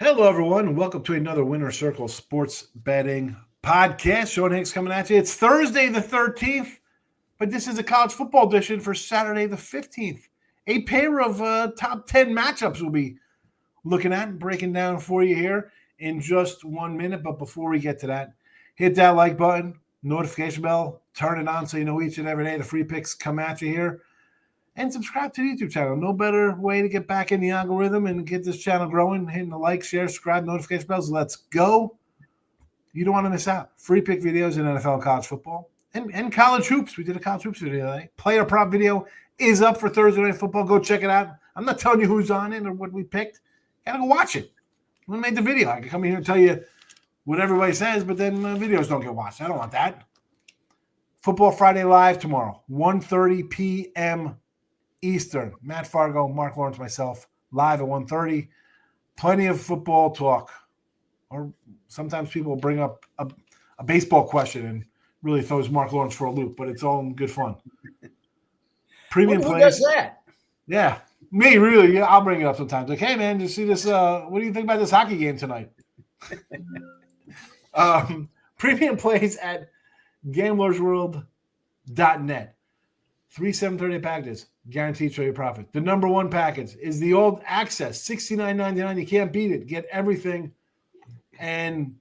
Hello, everyone. Welcome to another Winner Circle Sports Betting Podcast. Sean Higgs coming at you. It's Thursday the 13th, but this is a college football edition for Saturday the 15th. A pair of top 10 matchups we'll be looking at and breaking down for you here in just 1 minute. But before we get to that, hit that like button, notification bell, turn it on so you know each and every day the free picks come at you here. And subscribe to the YouTube channel. No better way to get back in the algorithm and get this channel growing. Hitting the like, share, subscribe, notification bells. Let's go. You don't want to miss out. Free pick videos in NFL and college football and college hoops. We did a college hoops video today. Player prop video is up for Thursday Night Football. Go check it out. I'm not telling you who's on it or what we picked. You got to go watch it. We made the video. I can come in here and tell you what everybody says, but then the videos don't get watched. I don't want that. Football Friday Live tomorrow, 1:30 p.m. Eastern. Matt Fargo, Mark Lawrence, myself, live at 1:30. Plenty of football talk. Or sometimes people bring up a baseball question and really throws Mark Lawrence for a loop, but it's all in good fun. Premium Who plays. does that? Yeah, me, really. Yeah, I'll bring it up sometimes. Like, hey, man, did you see this? What do you think about this hockey game tonight? Premium plays at gamblersworld.net. 3 730 packages, guaranteed show you profit. The number one package is the old access, $69.99. You can't beat it. Get everything. And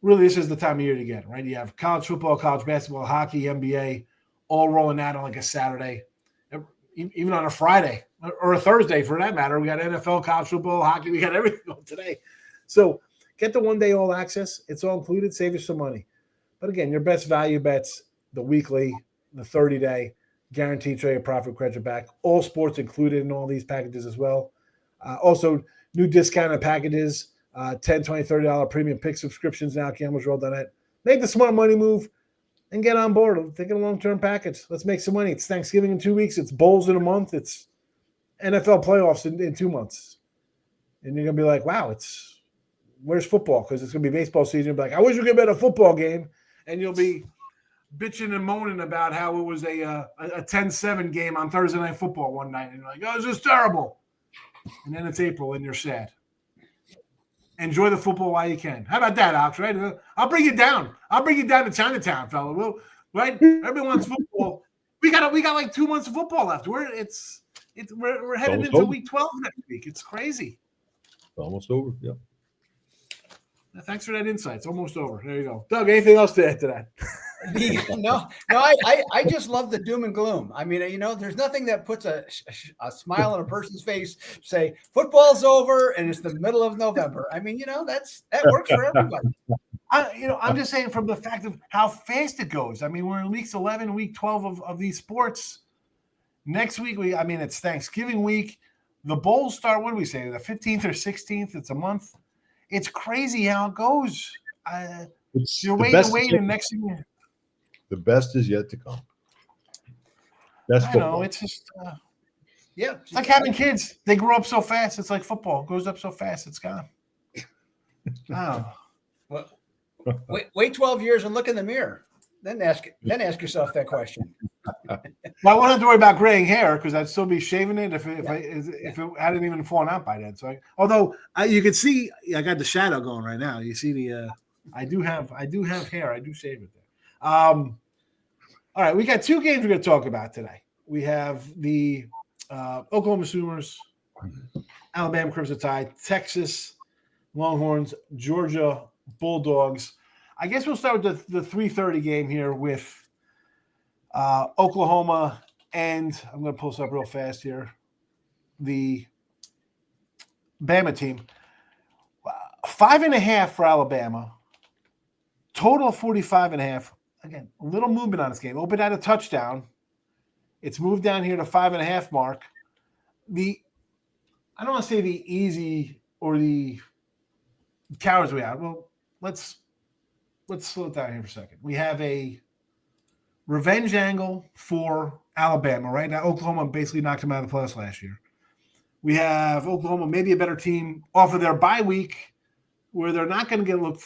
really, this is the time of year to get it, right? You have college football, college basketball, hockey, NBA, all rolling out on like a Saturday, even on a Friday or a Thursday for that matter. We got NFL, college football, hockey. We got everything on today. So get the one-day all access. It's all included. Save you some money. But again, your best value bets, the weekly, the 30-day, guaranteed trade profit credit back. All sports included in all these packages as well. Also, new discounted packages, $10, $20, $30 premium pick subscriptions now at gamblersworld.net. Make the smart money move and get on board. Take a long-term package. Let's make some money. It's Thanksgiving in 2 weeks. It's bowls in a month. It's NFL playoffs in 2 months. And you're going to be like, wow, where's football? Because it's going to be baseball season. You'll be like, I wish we could bet a football game. And you'll be bitching and moaning about how it was a 10-7 game on Thursday Night Football one night. And you're like, oh, this is terrible. And then it's April and you're sad. Enjoy the football while you can. How about that, Alex, right? I'll bring you down. I'll bring you down to Chinatown, fella. Right? Everyone wants football. We got like 2 months of football left. We're headed into week 12 next week. It's crazy. It's almost over, yeah. Thanks for that insight. It's almost over. There you go. Doug, anything else to add to that? No, I just love the doom and gloom. I mean, there's nothing that puts a smile on a person's face to say football's over and it's the middle of November. I mean, that works for everybody. I'm just saying from the fact of how fast it goes. I mean, we're in weeks 11, week 12 of these sports. Next week, it's Thanksgiving week. The bowls start, what do we say, the 15th or 16th? It's a month. It's crazy how it goes. You're waiting, and next thing the best is yet to come. That's football. It's just it's like having kids. They grow up so fast. It's like football. It goes up so fast, it's gone. Oh. Well, wait 12 years and look in the mirror. Then ask yourself that question. Well, I won't have to worry about graying hair because I'd still be shaving it if it hadn't even fallen out by then. So, you can see I got the shadow going right now. You see the I do have hair. I do shave it there. All right, we got 2 games we're going to talk about today. We have the Oklahoma Sooners, Alabama Crimson Tide, Texas Longhorns, Georgia Bulldogs. I guess we'll start with the 3:30 game here with Oklahoma and I'm going to pull this up real fast here. The Bama team, 5.5 for Alabama. Total of 45.5. Again, a little movement on this game. Opened at a touchdown. It's moved down here to 5.5 mark. I don't want to say the easy or the cowards way out. Well, let's slow it down here for a second. We have a revenge angle for Alabama, right? Now, Oklahoma basically knocked them out of the playoffs last year. We have Oklahoma, maybe a better team, off of their bye week where they're not going to get looked,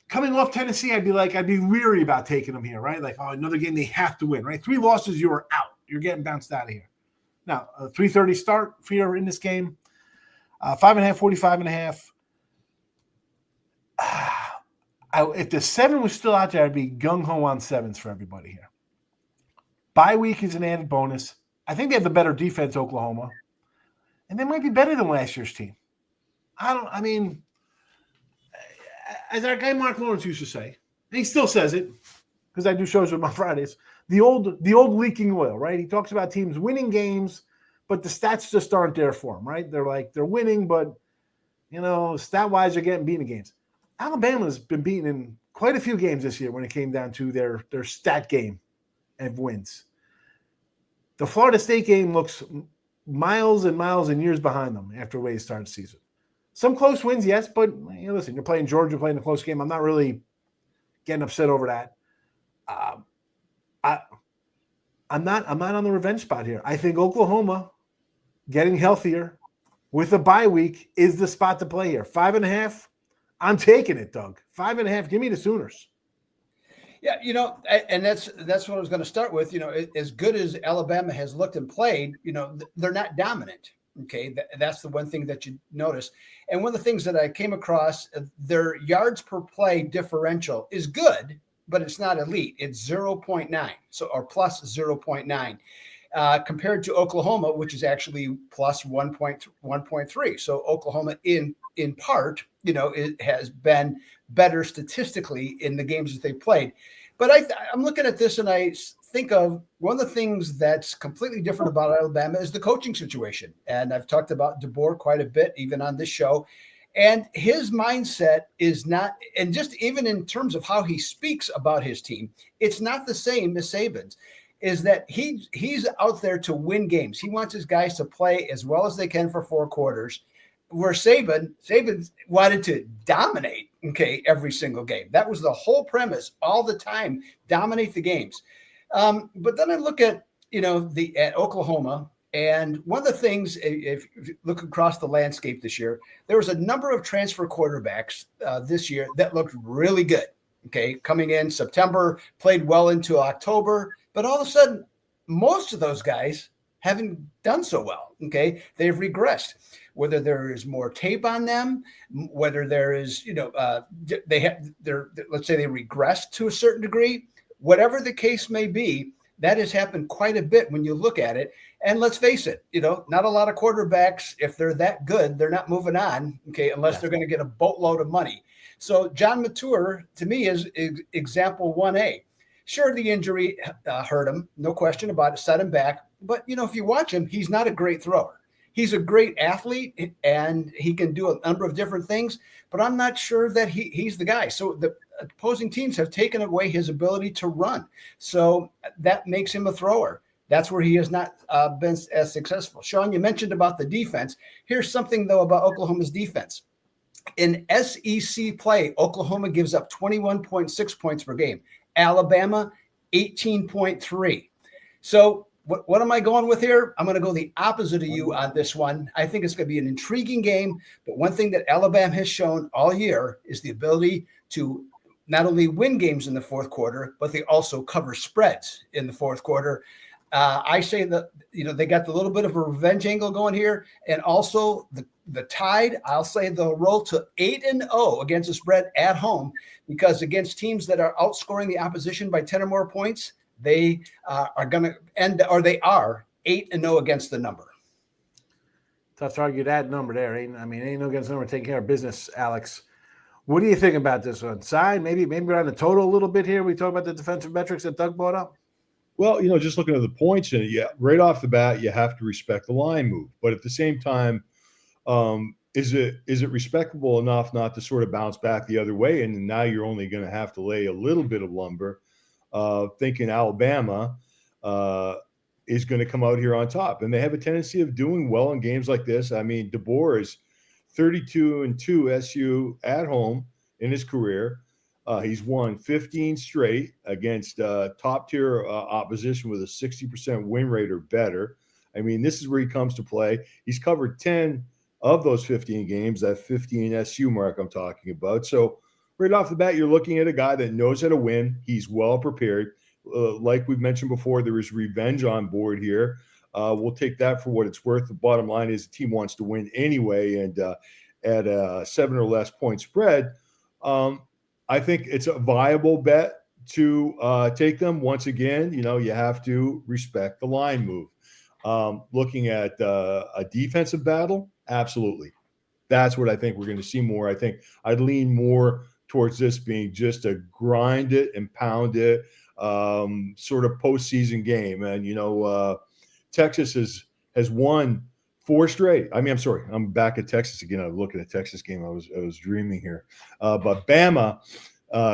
coming off Tennessee, I'd be weary about taking them here, right? Like, another game they have to win, right? 3 losses, you are out. You're getting bounced out of here. Now, a 3:30 start for you in this game. 5.5, 45.5. if the 7 was still out there, I'd be gung-ho on 7s for everybody here. Bye week is an added bonus. I think they have the better defense, Oklahoma. And they might be better than last year's team. As our guy Mark Lawrence used to say, and he still says it, because I do shows with him on Fridays, the old leaking oil, right? He talks about teams winning games, but the stats just aren't there for them, right? They're winning, but, stat-wise, they're getting beaten in games. Alabama's been beaten in quite a few games this year when it came down to their stat game of wins. The Florida State game looks miles and miles and years behind them after the way they started the season. Some close wins, yes, but listen, you're playing Georgia, playing a close game. I'm not really getting upset over that. I'm not on the revenge spot here. I think Oklahoma getting healthier with a bye week is the spot to play here. 5.5. I'm taking it, Doug. 5.5. Give me the Sooners. Yeah, and that's what I was going to start with. As good as Alabama has looked and played, they're not dominant. Okay, that's the one thing that you notice. And one of the things that I came across, their yards per play differential is good, but it's not elite. It's 0.9, or plus 0.9, compared to Oklahoma, which is actually plus 1.3. So Oklahoma, in part, it has been better statistically in the games that they played. But I'm looking at this and I think of one of the things that's completely different about Alabama is the coaching situation. And I've talked about DeBoer quite a bit, even on this show. And his mindset is not, and just even in terms of how he speaks about his team, it's not the same as Saban's, is that he's out there to win games. He wants his guys to play as well as they can for 4 quarters, where Saban wanted to dominate, every single game. That was the whole premise all the time, dominate the games. But then I look at, at Oklahoma, and one of the things, if you look across the landscape this year, there was a number of transfer quarterbacks this year that looked really good. Coming in September, played well into October, but all of a sudden, most of those guys haven't done so well. They've regressed. Whether there is more tape on them, whether there is, let's say they regressed to a certain degree, whatever the case may be, that has happened quite a bit when you look at it. And let's face it, not a lot of quarterbacks, if they're that good, they're not moving on, unless they're going to get a boatload of money. So John Mature, to me, is example 1A. Sure, the injury hurt him, no question about it, set him back. But, if you watch him, he's not a great thrower. He's a great athlete, and he can do a number of different things, but I'm not sure that he's the guy. So the opposing teams have taken away his ability to run. So that makes him a thrower. That's where he has not been as successful. Sean, you mentioned about the defense. Here's something, though, about Oklahoma's defense. In SEC play, Oklahoma gives up 21.6 points per game. Alabama, 18.3. So what am I going with here? I'm going to go the opposite of you on this one. I think it's going to be an intriguing game, but one thing that Alabama has shown all year is the ability to not only win games in the fourth quarter, but they also cover spreads in the fourth quarter. I say that, they got the little bit of a revenge angle going here, and also the Tide, I'll say they'll roll to 8-0 against the spread at home, because against teams that are outscoring the opposition by 10 or more points, they are going to end, or they are 8-0 against the number. Tough to argue that number there. Ain't no against the number taking care of business, Alex. What do you think about this one? Side, maybe we're on the total a little bit here. We talk about the defensive metrics that Doug brought up. Well, just looking at the points in it, right off the bat, you have to respect the line move. But at the same time, is it respectable enough not to sort of bounce back the other way? And now you're only going to have to lay a little bit of lumber, thinking Alabama is going to come out here on top. And they have a tendency of doing well in games like this. DeBoer is 32-2 SU at home in his career. He's won 15 straight against top-tier opposition with a 60% win rate or better. This is where he comes to play. He's covered 10 of those 15 games, that 15 SU mark I'm talking about. So right off the bat, you're looking at a guy that knows how to win. He's well prepared. Like we've mentioned before, there is revenge on board here. We'll take that for what it's worth. The bottom line is the team wants to win anyway, and at a 7 or less point spread, I think it's a viable bet to take them. Once again, you have to respect the line move. Looking at a defensive battle, absolutely. That's what I think we're going to see more. I think I'd lean more towards this being just a grind it and pound it sort of postseason game. And, Texas has won 4 straight. I mean, I'm sorry, I'm back at Texas again. I'm looking at Texas game. I was dreaming here. But Bama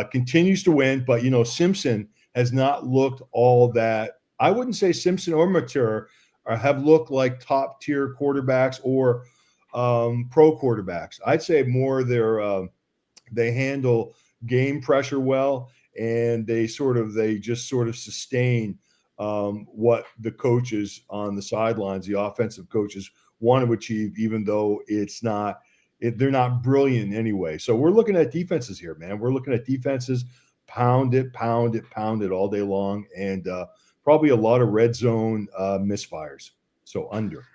continues to win. But, Simpson has not looked all that. I wouldn't say Simpson or Mature have looked like top tier quarterbacks or pro quarterbacks. I'd say more they handle game pressure well, and they just sort of sustain what the coaches on the sidelines, the offensive coaches, want to achieve, even though they're not brilliant anyway. So we're looking at defenses here, man. We're looking at defenses, pound it all day long, and probably a lot of red zone misfires. So under.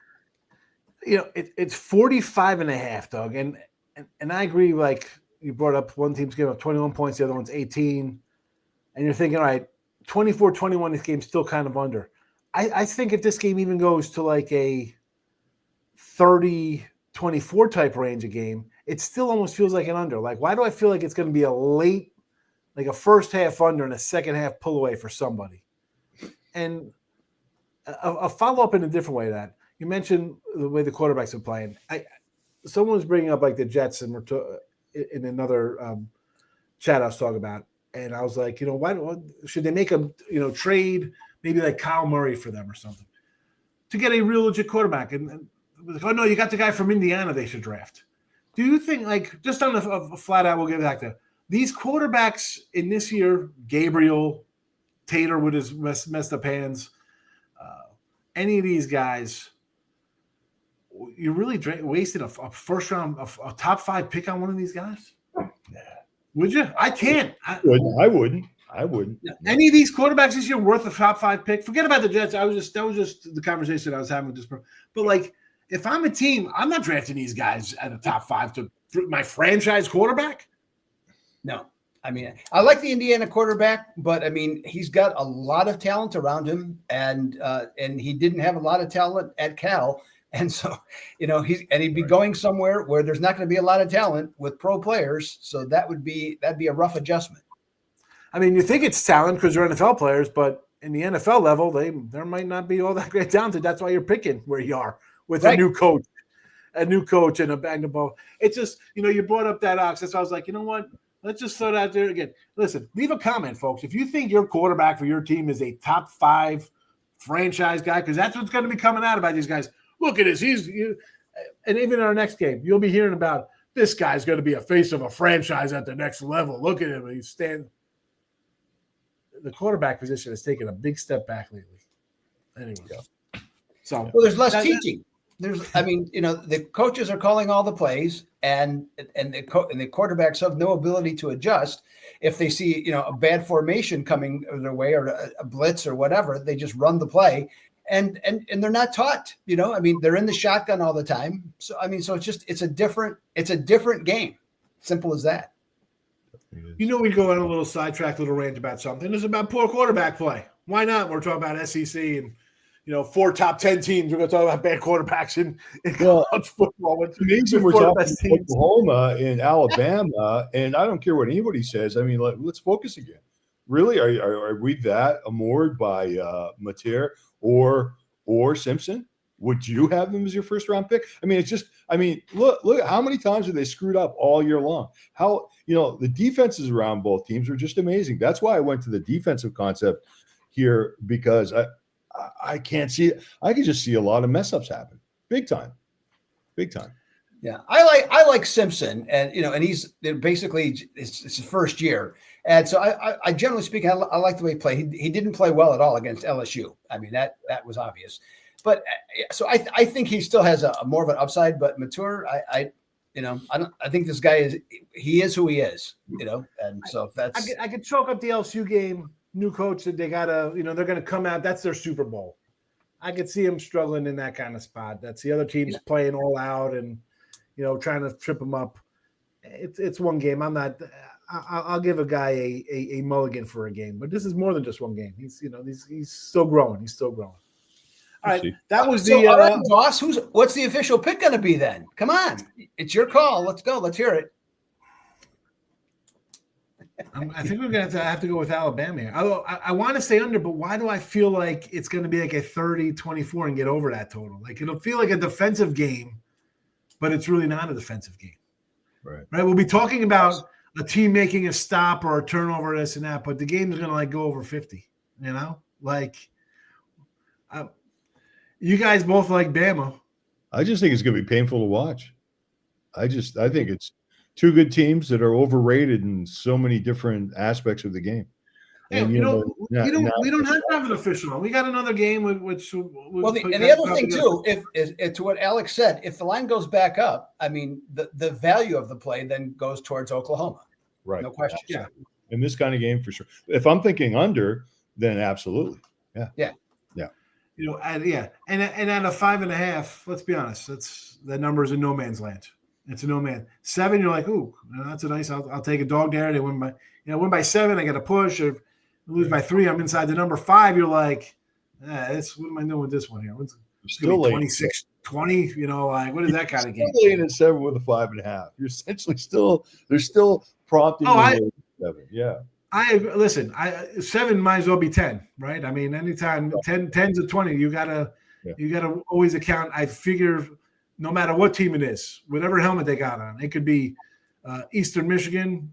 It's 45.5, Doug. And I agree, like you brought up, one team's giving up 21 points, the other one's 18. And you're thinking, all right, 24-21, this game's still kind of under. I think if this game even goes to like a 30-24 type range of game, it still almost feels like an under. Like, why do I feel like it's going to be a late, like a first half under and a second half pull away for somebody? And a follow-up in a different way to that. You mentioned the way the quarterbacks are playing. Someone was bringing up like the Jets, and in another chat I was talking about, and I was like, why should they make a trade maybe like Kyle Murray for them or something to get a real legit quarterback? And like, oh no, you got the guy from Indiana they should draft. Do you think, like, just on a flat out, we'll get back to these quarterbacks in this year, Gabriel, Tater with his messed up hands, any of these guys, you really wasted a first round, a top 5 pick on one of these guys? Would you? I can't. I wouldn't. Any of these quarterbacks this year worth a top 5 pick? Forget about the Jets. That was just the conversation I was having with this person. But like, if I'm a team, I'm not drafting these guys at a top 5 to my franchise quarterback. No. I mean, I like the Indiana quarterback, but I mean, he's got a lot of talent around him, and he didn't have a lot of talent at Cal. And so, he'd be going somewhere where there's not going to be a lot of talent with pro players. So that'd be a rough adjustment. I mean, you think it's talent because you're NFL players, but in the NFL level, there might not be all that great talented. That's why you're picking where you are with a new coach and a bag of ball. It's just, you brought up that ox. That's why I was like, you know what? Let's just throw it out there again. Listen, leave a comment, folks. If you think your quarterback for your team is a top 5 franchise guy, because that's what's going to be coming out about these guys. Look at this. And even in our next game, you'll be hearing about this guy's going to be a face of a franchise at the next level. Look at him. The quarterback position has taken a big step back lately. Anyway. So, there's less teaching. The coaches are calling all the plays, and the quarterbacks have no ability to adjust. If they see, a bad formation coming their way or a blitz or whatever, they just run the play. And they're not taught, they're in the shotgun all the time. So, it's a different game. Simple as that. We go on a little sidetrack, little rant about something. It's about poor quarterback play. Why not? We're talking about SEC and, 4 top 10 teams. We're going to talk about bad quarterbacks in college football. It's amazing we're talking about Oklahoma and Alabama, and I don't care what anybody says. I mean, let's focus again. Really, are we that amored by Mater or Simpson? Would you have them as your first round pick? I mean, look how many times have they screwed up all year long? How, the defenses around both teams are just amazing. That's why I went to the defensive concept here, because I can't see it. I can just see a lot of mess ups happen. Big time. Yeah. I like Simpson, and, and he's basically it's his first year. And so I generally speaking, I like the way he played. He didn't play well at all against LSU. I mean, that was obvious. But so I think he still has a more of an upside. But Mature, I think this guy is who he is. And so that's I could chalk up the LSU game. New coach that they gotta, they're gonna come out. That's their Super Bowl. I could see him struggling in that kind of spot. That's the other team's playing all out and trying to trip him up. It's one game. I'll give a guy a mulligan for a game, but this is more than just one game. He's still growing. He's still growing. All right, that was all right, boss. What's the official pick going to be then? Come on, it's your call. Let's go. Let's hear it. I think we're going to have to go with Alabama here. I want to say under, but why do I feel like it's going to be like a 30-24 and get over that total? Like it'll feel like a defensive game, but it's really not a defensive game. Right. We'll be talking about a team making a stop or a turnover, this and that, but the game is going to like go over 50. You guys both like Bama. I just think it's going to be painful to watch. I think it's two good teams that are overrated in so many different aspects of the game. And we don't have to have an official one. We got another game which. And the other thing too, if to what Alex said, if the line goes back up, I mean the value of the play then goes towards Oklahoma. Right. No question. Yeah. In this kind of game for sure. If I'm thinking under, then absolutely. Yeah. Yeah. Yeah. And at a 5.5, let's be honest, that number is in no man's land. It's a no man. 7, you're like, ooh, that's a nice. I'll take a dog there. They win by 7. I got to push. Or lose by 3. I'm inside the number. 5. You're like, what am I doing with this one here? It's still 26, 20. Like what is that kind of game? Still laying at 7 with a 5.5. You're essentially they're still prompting. 7. Yeah. 7 might as well be 10, right? I mean, anytime 10 to 20, you gotta always account. I figure. No matter what team it is, whatever helmet they got on, it could be Eastern Michigan,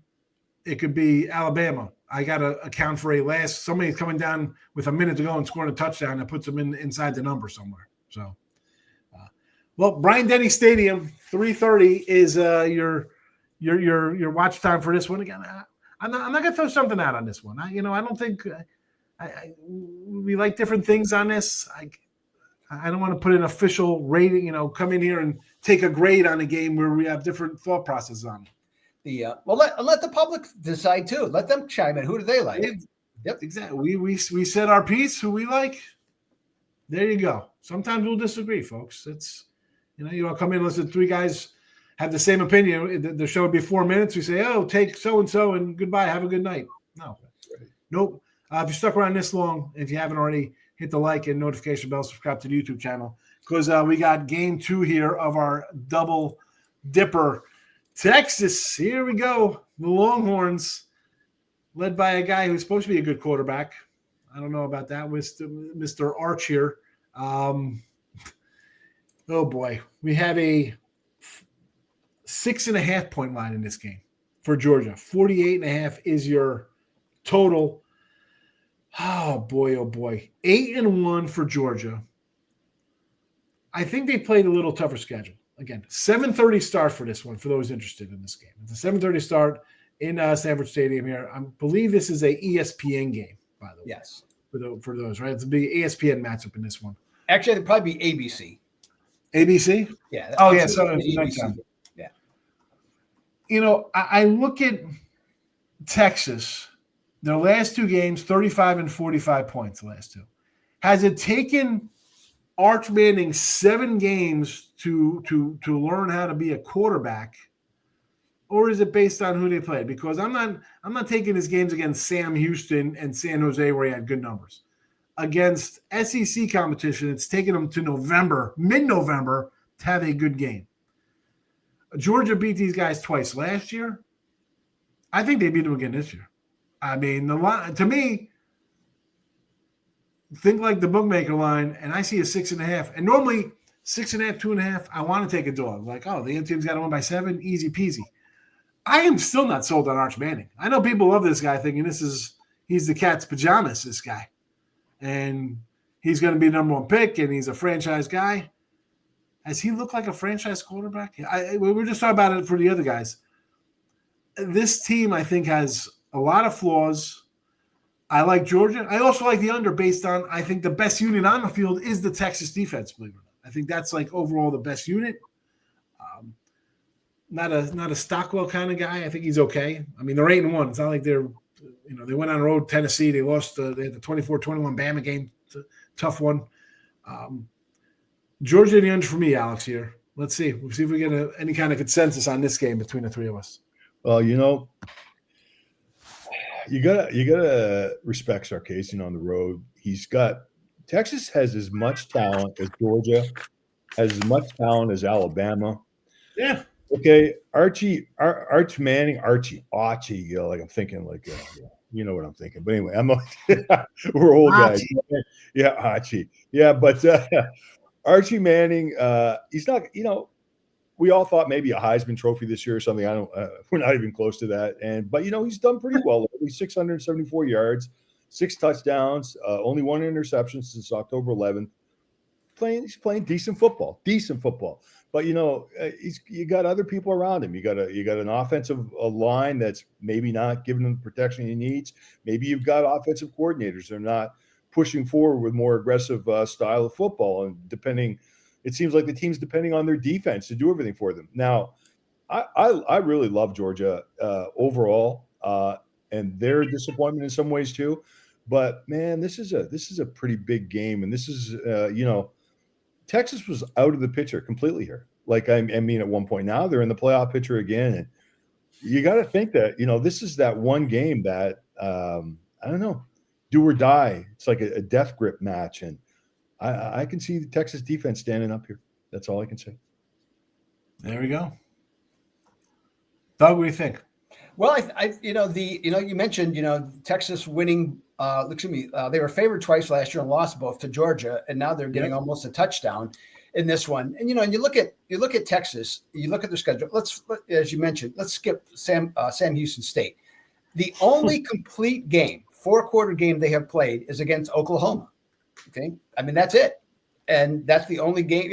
it could be Alabama. I got to account for somebody's coming down with a minute to go and scoring a touchdown that puts them inside the number somewhere. So, Bryant-Denny Stadium, 3:30 is your watch time for this one. Again, I'm not going to throw something out on this one. I don't think we like different things on this. I don't want to put an official rating, come in here and take a grade on a game where we have different thought processes on it. Let the public decide too. Let them chime in. Who do they like? Yep, exactly. We said our piece. Who we like. There you go. Sometimes we'll disagree, folks. It's you all come in and listen. 3 guys have the same opinion. The show would be 4 minutes. We say, oh, take so and so and goodbye. Have a good night. No, nope. If you stuck around this long, if you haven't already, hit the like and notification bell, subscribe to the YouTube channel because we got game 2 here of our double dipper. Texas, here we go. The Longhorns, led by a guy who's supposed to be a good quarterback. I don't know about that with Mr. Arch here. Oh, boy. We have a 6.5 point line in this game for Georgia. 48.5 is your total. Oh, boy, oh, boy. 8-1 for Georgia. I think they played a little tougher schedule. Again, 7:30 start for this one, for those interested in this game. It's a 7:30 start in Sanford Stadium here. I believe this is a ESPN game, by the way. Yes. For those, right? It's a big ESPN matchup in this one. Actually, it'd probably be ABC. ABC? Yeah. Oh, yeah. So ABC. Yeah. I look at Texas. Their last 2 games, 35 and 45 points, the last 2. Has it taken Arch Manning 7 games to learn how to be a quarterback, or is it based on who they played? Because I'm not taking his games against Sam Houston and San Jose where he had good numbers. Against SEC competition, it's taken him to mid-November, to have a good game. Georgia beat these guys twice last year. I think they beat them again this year. I mean, the line to me, think like the bookmaker line, and I see a 6.5. And normally 6.5, 2.5, I want to take a dog. Like, oh, the other team's got to win by 7, easy peasy. I am still not sold on Arch Manning. I know people love this guy, thinking he's the cat's pajamas, this guy, and he's going to be the number 1 pick, and he's a franchise guy. Has he looked like a franchise quarterback? We were just talking about it for the other guys. This team, I think, has a lot of flaws. I like Georgia. I also like the under based on, I think the best unit on the field is the Texas defense, believe it or not. I think that's like overall the best unit. Not a Stockwell kind of guy. I think he's okay. I mean, they're 8-1. It's not like they're, they went on the road to Tennessee. They lost. They had the 24-21 Bama game. It's a tough one. Georgia in the under for me, Alex, here. Let's see. We'll see if we get any kind of consensus on this game between the 3 of us. Well, you gotta respect Sarkisian on the road. Texas has as much talent as Georgia, has as much talent as Alabama. Yeah. Okay, Arch Manning, Archie. Like I'm thinking, like you know what I'm thinking. But anyway, we're old guys. Yeah, Archie. Yeah, but Archie Manning, he's not. We all thought maybe a Heisman Trophy this year or something. I don't. We're not even close to that. But he's done pretty well. He's 674 yards, 6 touchdowns, only 1 interception since October 11th. He's playing decent football. But you got other people around him. You got an offensive line that's maybe not giving him the protection he needs. Maybe you've got offensive coordinators that are not pushing forward with more aggressive style of football. And it seems like the team's depending on their defense to do everything for them. Now, I really love Georgia overall, and their disappointment in some ways too. But man, this is a pretty big game, and this is Texas was out of the picture completely here. Like I mean, at one point now they're in the playoff picture again, and you got to think that this is that one game that I don't know, do or die. It's like a death grip match, and I can see the Texas defense standing up here. That's all I can say. There we go. Doug, what do you think? Well, you mentioned Texas winning. They were favored twice last year and lost both to Georgia, and now they're getting almost a touchdown in this one. And and you look at Texas, you look at their schedule. As you mentioned, let's skip Sam Houston State. The only complete game, 4-quarter game they have played is against Oklahoma. Okay, I mean that's it, and that's the only game.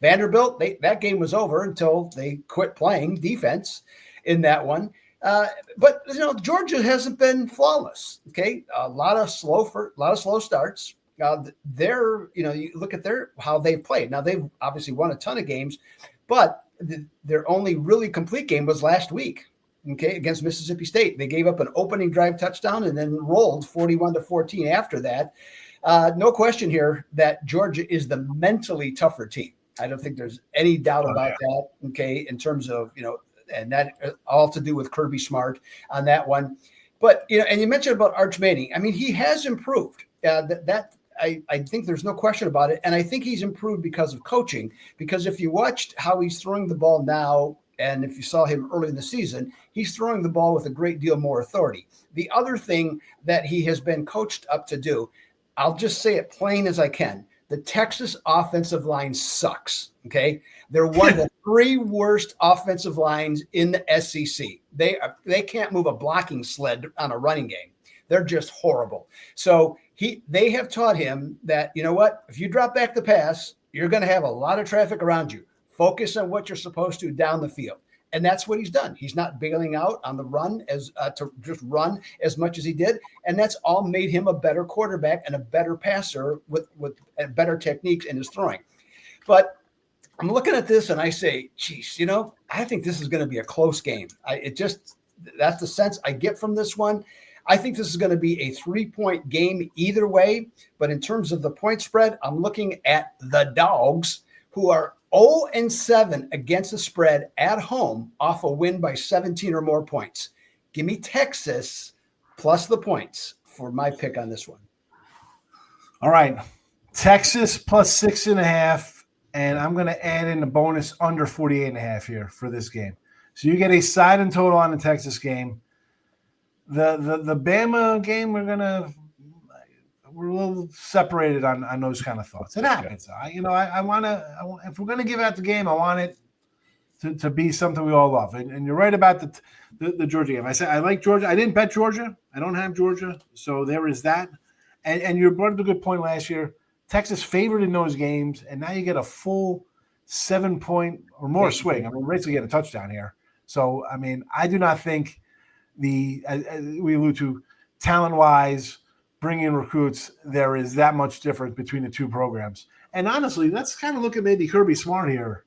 Vanderbilt, that game was over until they quit playing defense in that one. But Georgia hasn't been flawless. Okay, a lot of slow starts. You look at how they've played. Now they've obviously won a ton of games, but their only really complete game was last week. Okay, against Mississippi State, they gave up an opening drive touchdown and then rolled 41-14 after that. No question here that Georgia is the mentally tougher team. I don't think there's any doubt about that. Okay, in terms of and that all to do with Kirby Smart on that one. But and you mentioned about Arch Manning. I mean, he has improved. I think there's no question about it, and I think he's improved because of coaching. Because if you watched how he's throwing the ball now, and if you saw him early in the season, he's throwing the ball with a great deal more authority. The other thing that he has been coached up to do, I'll just say it plain as I can. The Texas offensive line sucks. Okay, they're one of the 3 worst offensive lines in the SEC. They can't move a blocking sled on a running game. They're just horrible. So they have taught him that if you drop back the pass, you're going to have a lot of traffic around you. Focus on what you're supposed to down the field. And that's what he's done. He's not bailing out on the run to just run as much as he did. And that's all made him a better quarterback and a better passer with better techniques in his throwing. But I'm looking at this and I say, geez, I think this is going to be a close game. That's the sense I get from this one. I think this is going to be a 3-point game either way. But in terms of the point spread, I'm looking at the Dogs, who are 0-7 against the spread at home off a win by 17 or more points. Give me Texas plus the points for my pick on this one. All right. Texas plus 6.5. And I'm going to add in a bonus under 48.5 here for this game. So you get a side and total on the Texas game. The Bama game, we're a little separated on those kind of thoughts. It happens. I want to. If we're going to give out the game, I want it to be something we all love. And you're right about the Georgia game. I said I like Georgia. I didn't bet Georgia. I don't have Georgia, so there is that. And you brought up a good point last year. Texas favored in those games, and now you get a full 7-point or more swing. I mean, basically get a touchdown here. So I do not think we allude to talent-wise. Bring in recruits, there is that much difference between the two programs. And honestly, let's kind of look at maybe Kirby Smart here.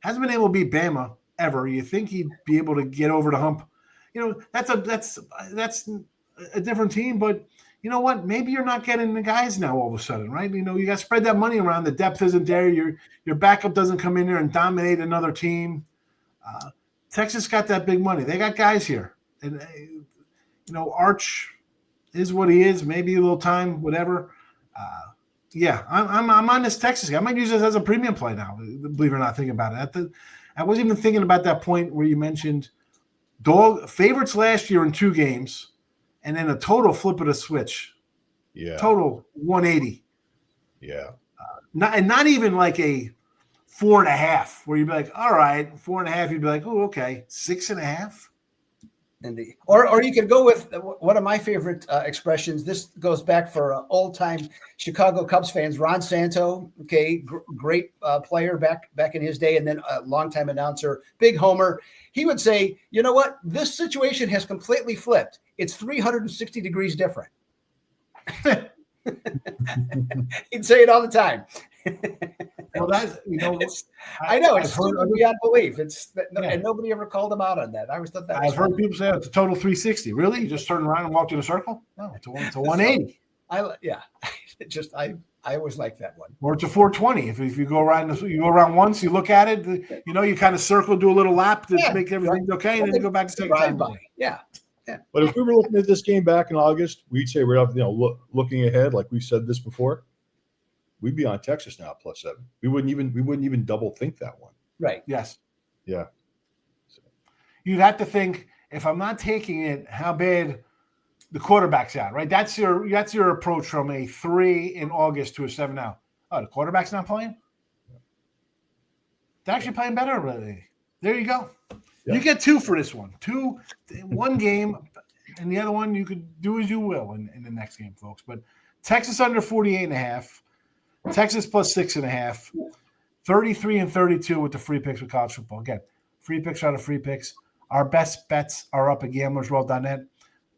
Hasn't been able to beat Bama ever. You think he'd be able to get over the hump? That's a different team, but you know what? Maybe you're not getting the guys now all of a sudden, right? You got to spread that money around. The depth isn't there. Your backup doesn't come in there and dominate another team. Texas got that big money. They got guys here, and Arch is what he is. Maybe a little time, whatever. Yeah, I'm on this Texas guy. I might use this as a premium play now. Believe it or not, thinking about it. I wasn't even thinking about that point where you mentioned dog favorites last year in 2 games, and then a total flip of the switch. Yeah. Total 180. Yeah. Not even like a 4.5 where you'd be like, all right, 4.5. You'd be like, oh, okay, 6.5. Indeed. Or you could go with one of my favorite expressions. This goes back for old-time Chicago Cubs fans, Ron Santo, okay, great player back in his day, and then a longtime announcer, big homer. He would say, you know what? This situation has completely flipped. It's 360 degrees different. He'd say it all the time. Well, that's I know it's stupid beyond belief. And nobody ever called him out on that. I always thought that. I've heard people say it's a total 360. Really? You just turn around and walked in a circle? No, it's a 180. I always like that one. Or it's a 420. If you go around once, you look at it, you kind of circle, do a little lap to make everything okay, and then you go back to second time. Yeah. But if we were looking at this game back in August, we'd say we're looking ahead, like we said this before. We'd be on Texas now +7. We wouldn't even double think that one. Right. Yes. Yeah. So. You'd have to think, if I'm not taking it, how bad the quarterback's out, right? That's your approach from a 3 in August to a 7 now. Oh, the quarterback's not playing? They're actually playing better. Really. There you go. Yeah. You get 2 for this one. 2, 1 game, and the other one you could do as you will in the next game, folks. But Texas under 48.5. Texas +6.5, 33 and 32 with the free picks with college football. Again, free picks out of free picks. Our best bets are up at gamblersworld.net.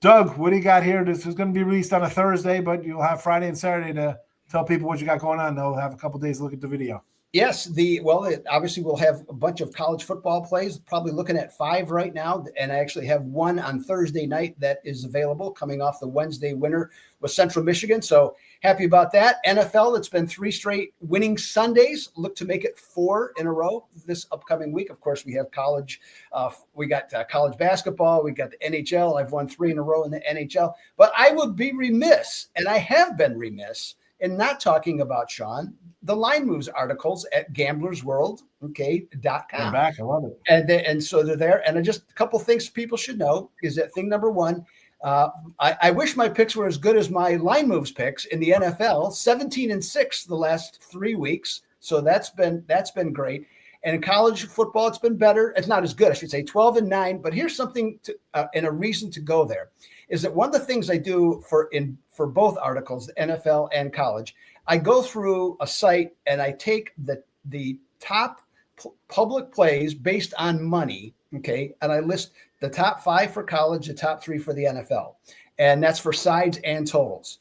Doug, what do you got here? This is going to be released on a Thursday, but you'll have Friday and Saturday to tell people what you got going on. They'll have a couple days to look at the video. Yes, obviously we'll have a bunch of college football plays, probably looking at 5 right now, and I actually have one on Thursday night that is available coming off the Wednesday winner with Central Michigan. So happy about that. NFL, it's been 3 straight winning Sundays. Look to make it 4 in a row this upcoming week. Of course, we have college. We got college basketball. We got the NHL. I've won 3 in a row in the NHL. But I would be remiss, and I have been remiss, in not talking about, Sean, the line moves articles at gamblersworld.com. They're back. I love it. And so they're there. And just a couple things people should know is that thing number 1, I wish my picks were as good as my line moves picks in the NFL, 17-6 the last 3 weeks. So that's been great. And in college football, it's been better. It's not as good, I should say, 12-9. But here's something and a reason to go there is that one of the things I do for both articles, NFL and college, I go through a site and I take the top public plays based on money, okay, and I list the top 5 for college, the top 3 for the NFL, and that's for sides and totals.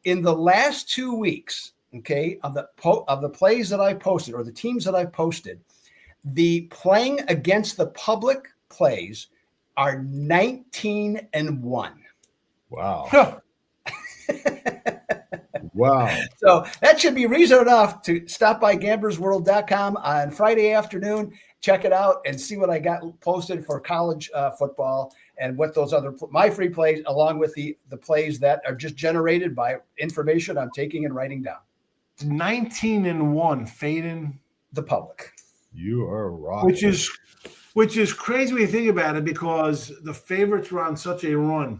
In the last 2 weeks, okay, of the plays that I posted or the teams that I posted, the playing against the public plays are 19-1. Wow. Wow. So that should be reason enough to stop by gamblersworld.com on Friday afternoon, check it out, and see what I got posted for college football and what those my free plays, along with the plays that are just generated by information I'm taking and writing down. 19-1, fading the public. You are right. Which is crazy when you think about it, because the favorites were on such a run.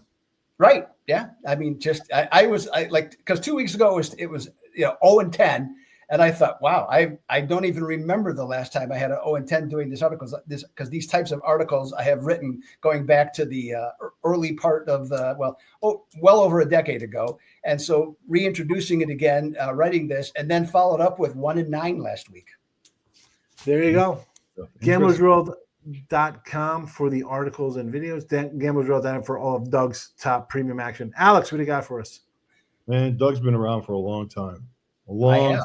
Right. Yeah. I mean, just I was because 2 weeks ago it was 0-10, and I thought, wow, I don't even remember the last time I had an 0-10 doing this articles because these types of articles I have written going back to the early part of well over a decade ago, and so reintroducing it again, writing this, and then followed up with 1-9 last week. There you go. Gamblersworld.com for the articles and videos. Gamblersworld.com for all of Doug's top premium action. Alex, what do you got for us? Man, Doug's been around for a long time. A long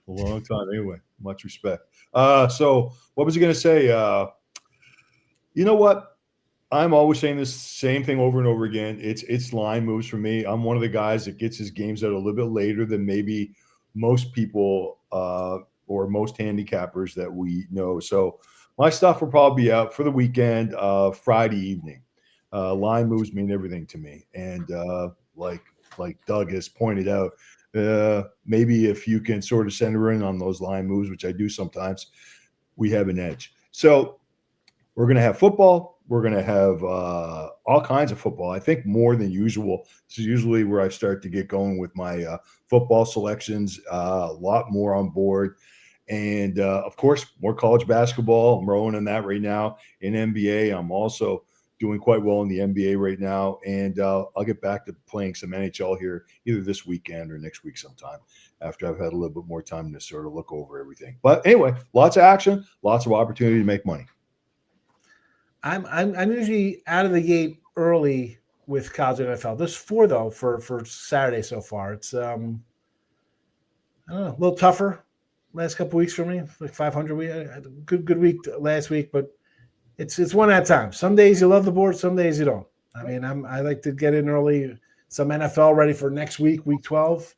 time. Anyway, much respect. So what was he going to say? You know what? I'm always saying this same thing over and over again. It's line moves for me. I'm one of the guys that gets his games out a little bit later than maybe most people or most handicappers that we know. So my stuff will probably be out for the weekend, Friday evening. line moves mean everything to me. And like Doug has pointed out, maybe if you can sort of center in on those line moves, which I do sometimes, we have an edge. So we're going to have football. We're going to have all kinds of football. I think more than usual. This is usually where I start to get going with my football selections. A lot more on board. And, of course, more college basketball. I'm rolling in that right now. In NBA, I'm also doing quite well in the NBA right now. And I'll get back to playing some NHL here either this weekend or next week sometime after I've had a little bit more time to sort of look over everything. But anyway, lots of action, lots of opportunity to make money. I'm usually out of the gate early with college NFL. There's 4 though for Saturday so far. It's I don't know, a little tougher last couple weeks for me. Like 500 week, good week last week, but it's one at a time. Some days you love the board, some days you don't. I mean, I like to get in early. Some NFL ready for next week, week 12.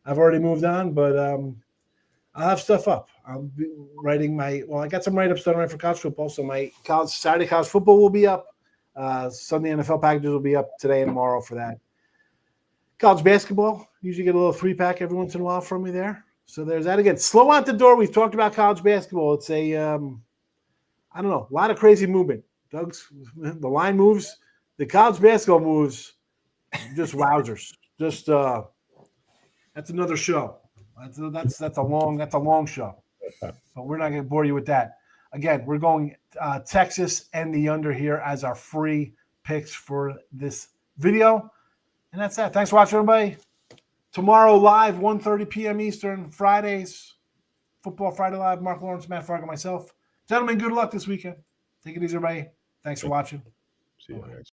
I've already moved on, but I'll have stuff up. I'll be writing I got some write-ups done right for college football. So my Saturday college football will be up. Sunday NFL packages will be up today and tomorrow for that. College basketball, usually get a little 3-pack every once in a while from me there. So there's that. Again, slow out the door. We've talked about college basketball. It's a, I don't know, a lot of crazy movement. The line moves, the college basketball moves, just wowzers. Just that's another show. That's a long show, but we're not going to bore you with that. Again, we're going Texas and the under here as our free picks for this video, and that's that. Thanks for watching, everybody. Tomorrow live, 1:30 p.m. Eastern. Fridays, Football Friday Live. Mark Lawrence, Matt Fargo, myself. Gentlemen, good luck this weekend. Take it easy, everybody. Thanks for watching. See you guys.